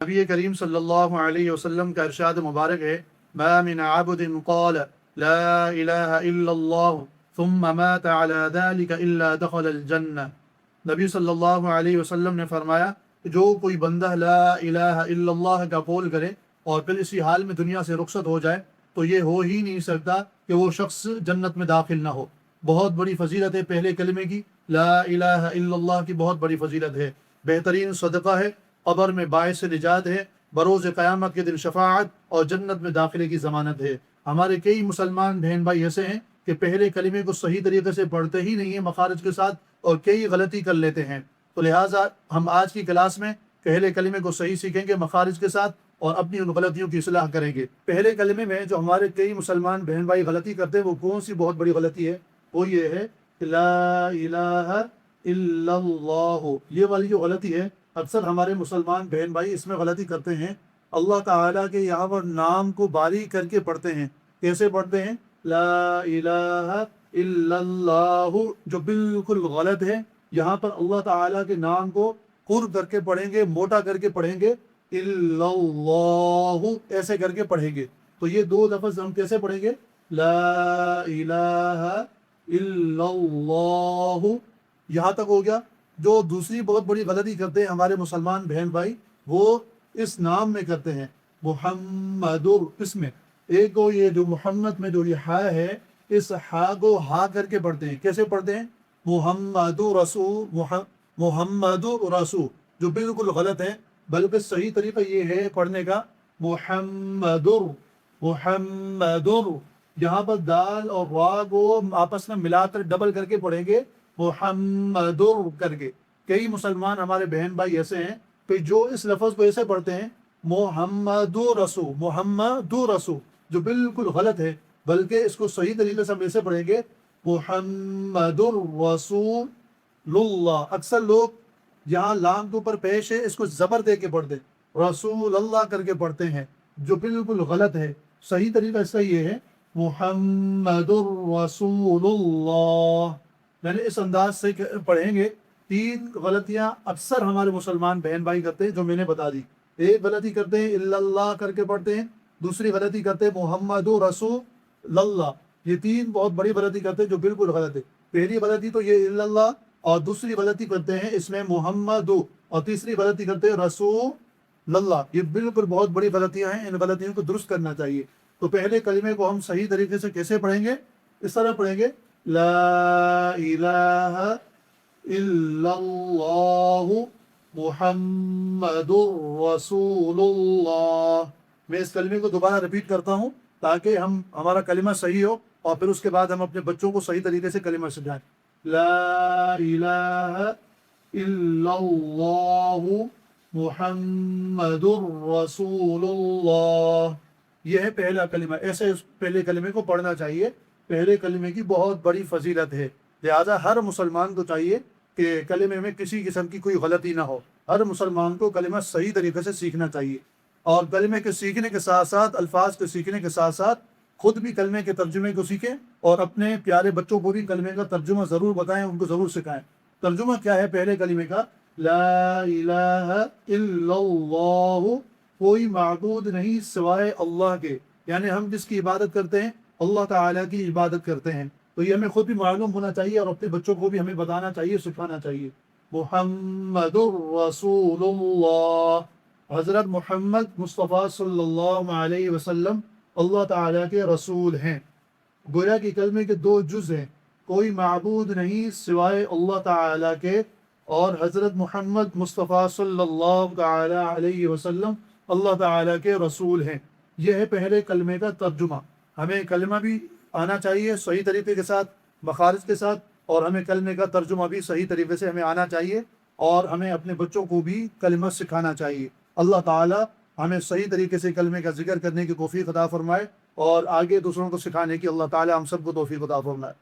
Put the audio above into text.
نبی کریم صلی اللہ علیہ وسلم کا ارشاد مبارک ہے، ما من عبد قال لا الہ الا اللہ ثم مات على ذلك الا دخل الجنہ۔ نبی صلی اللہ علیہ وسلم نے فرمایا کہ جو کوئی بندہ لا الہ الا اللہ کا قول کرے اور پھر اسی حال میں دنیا سے رخصت ہو جائے تو یہ ہو ہی نہیں سکتا کہ وہ شخص جنت میں داخل نہ ہو۔ بہت بڑی فضیلت ہے پہلے کلمے کی، لا الہ الا اللہ کی بہت بڑی فضیلت ہے، بہترین صدقہ ہے، قبر میں باعث نجات ہے، بروز قیامت کے دن شفاعت اور جنت میں داخلے کی ضمانت ہے۔ ہمارے کئی مسلمان بہن بھائی ایسے ہیں کہ پہلے کلمے کو صحیح طریقے سے پڑھتے ہی نہیں ہیں مخارج کے ساتھ، اور کئی غلطی کر لیتے ہیں۔ تو لہٰذا ہم آج کی کلاس میں پہلے کلمے کو صحیح سیکھیں گے مخارج کے ساتھ اور اپنی ان غلطیوں کی اصلاح کریں گے۔ پہلے کلمے میں جو ہمارے کئی مسلمان بہن بھائی غلطی کرتے ہیں وہ کون سی بہت بڑی غلطی ہے؟ وہ یہ ہے کہ لا الہ الا اللہ، یہ والی جو غلطی ہے اکثر ہمارے مسلمان بہن بھائی اس میں غلطی کرتے ہیں۔ اللہ تعالیٰ کے یہاں پر نام کو باریک کر کے پڑھتے ہیں۔ کیسے پڑھتے ہیں؟ لا الہ الا اللہ، جو بالکل غلط ہے۔ یہاں پر اللہ تعالیٰ کے نام کو قرب کر کے پڑھیں گے، موٹا کر کے پڑھیں گے، الا اللہ ایسے کر کے پڑھیں گے۔ تو یہ دو لفظ ہم کیسے پڑھیں گے؟ لا الہ الا اللہ، یہاں تک ہو گیا۔ جو دوسری بہت بڑی غلطی کرتے ہیں ہمارے مسلمان بہن بھائی، وہ اس نام میں کرتے ہیں محمد، اس میں ایک کو یہ جو محمد میں جو یہ ہا ہے، اس ہا کو ہا کر کے پڑھتے ہیں۔ کیسے پڑھتے ہیں؟ محمد رسول، محمد رسول، جو بالکل غلط ہے، بلکہ صحیح طریقہ یہ ہے پڑھنے کا محمد، محمد۔ یہاں پر دال اور را کو آپس میں ملا کر ڈبل کر کے پڑھیں گے محمد کر کے۔ کئی مسلمان ہمارے بہن بھائی ایسے ہیں کہ جو اس لفظ کو ایسے پڑھتے ہیں محمد رسول، محمد رسول، جو بالکل غلط ہے، بلکہ اس کو صحیح طریقے سے ہم ایسے پڑھیں گے محمد رسول اللہ۔ اکثر لوگ یہاں لام کے اوپر پیش ہے، اس کو زبر دے کے پڑھتے ہیں، رسول اللہ کر کے پڑھتے ہیں، جو بالکل غلط ہے۔ صحیح طریقہ اس کا یہ ہے محمد رسول اللہ، یعنی اس انداز سے پڑھیں گے۔ تین غلطیاں اکثر ہمارے مسلمان بہن بھائی کرتے ہیں جو میں نے بتا دی۔ ایک غلطی کرتے ہیں الا اللہ کر کے پڑھتے ہیں، دوسری غلطی کرتے ہیں محمد رسول اللہ۔ یہ تین بہت بڑی غلطی کرتے ہیں جو بالکل غلط ہے۔ پہلی غلطی تو یہ الا اللہ، اور دوسری غلطی کرتے ہیں اس میں محمد، اور تیسری غلطی کرتے ہیں رسول اللہ۔ یہ بالکل بہت بڑی غلطیاں ہیں، ان غلطیوں کو درست کرنا چاہیے۔ تو پہلے کلمے کو ہم صحیح طریقے سے کیسے پڑھیں گے؟ اس طرح پڑھیں گے لا الہ الا اللہ محمد رسول اللہ۔ میں اس کلمے کو دوبارہ رپیٹ کرتا ہوں تاکہ ہمارا کلمہ صحیح ہو، اور پھر اس کے بعد ہم اپنے بچوں کو صحیح طریقے سے کلمہ سکھائیں۔ لا الہ الا اللہ محمد رسول اللہ، یہ ہے پہلا کلمہ۔ ایسے پہلے کلمے کو پڑھنا چاہیے۔ پہلے کلمے کی بہت بڑی فضیلت ہے، لہٰذا ہر مسلمان کو چاہیے کہ کلمے میں کسی قسم کی کوئی غلطی نہ ہو۔ ہر مسلمان کو کلمہ صحیح طریقے سے سیکھنا چاہیے، اور کلمے کے سیکھنے کے ساتھ ساتھ، الفاظ کے سیکھنے کے ساتھ ساتھ خود بھی کلمے کے ترجمے کو سیکھیں، اور اپنے پیارے بچوں کو بھی کلمے کا ترجمہ ضرور بتائیں، ان کو ضرور سکھائیں۔ ترجمہ کیا ہے پہلے کلمے کا؟ لا الہ الا اللہ، کوئی معبود نہیں سوائے اللہ کے، یعنی ہم جس کی عبادت کرتے ہیں اللہ تعالیٰ کی عبادت کرتے ہیں۔ تو یہ ہمیں خود بھی معلوم ہونا چاہیے، اور اپنے بچوں کو بھی ہمیں بتانا چاہیے، سکھانا چاہیے۔ محمد رسول اللہ، حضرت محمد مصطفیٰ صلی اللہ علیہ وسلم اللہ تعالیٰ کے رسول ہیں۔ گویا کہ کلمے کے دو جز ہیں، کوئی معبود نہیں سوائے اللہ تعالیٰ کے، اور حضرت محمد مصطفیٰ صلی اللہ تعالیٰ علیہ وسلم اللہ تعالیٰ کے رسول ہیں۔ یہ ہے پہلے کلمے کا ترجمہ۔ ہمیں کلمہ بھی آنا چاہیے صحیح طریقے کے ساتھ، مخارج کے ساتھ، اور ہمیں کلمے کا ترجمہ بھی صحیح طریقے سے ہمیں آنا چاہیے، اور ہمیں اپنے بچوں کو بھی کلمہ سکھانا چاہیے۔ اللہ تعالیٰ ہمیں صحیح طریقے سے کلمے کا ذکر کرنے کی توفیق عطا فرمائے، اور آگے دوسروں کو سکھانے کی اللہ تعالیٰ ہم سب کو توفیق عطا فرمائے۔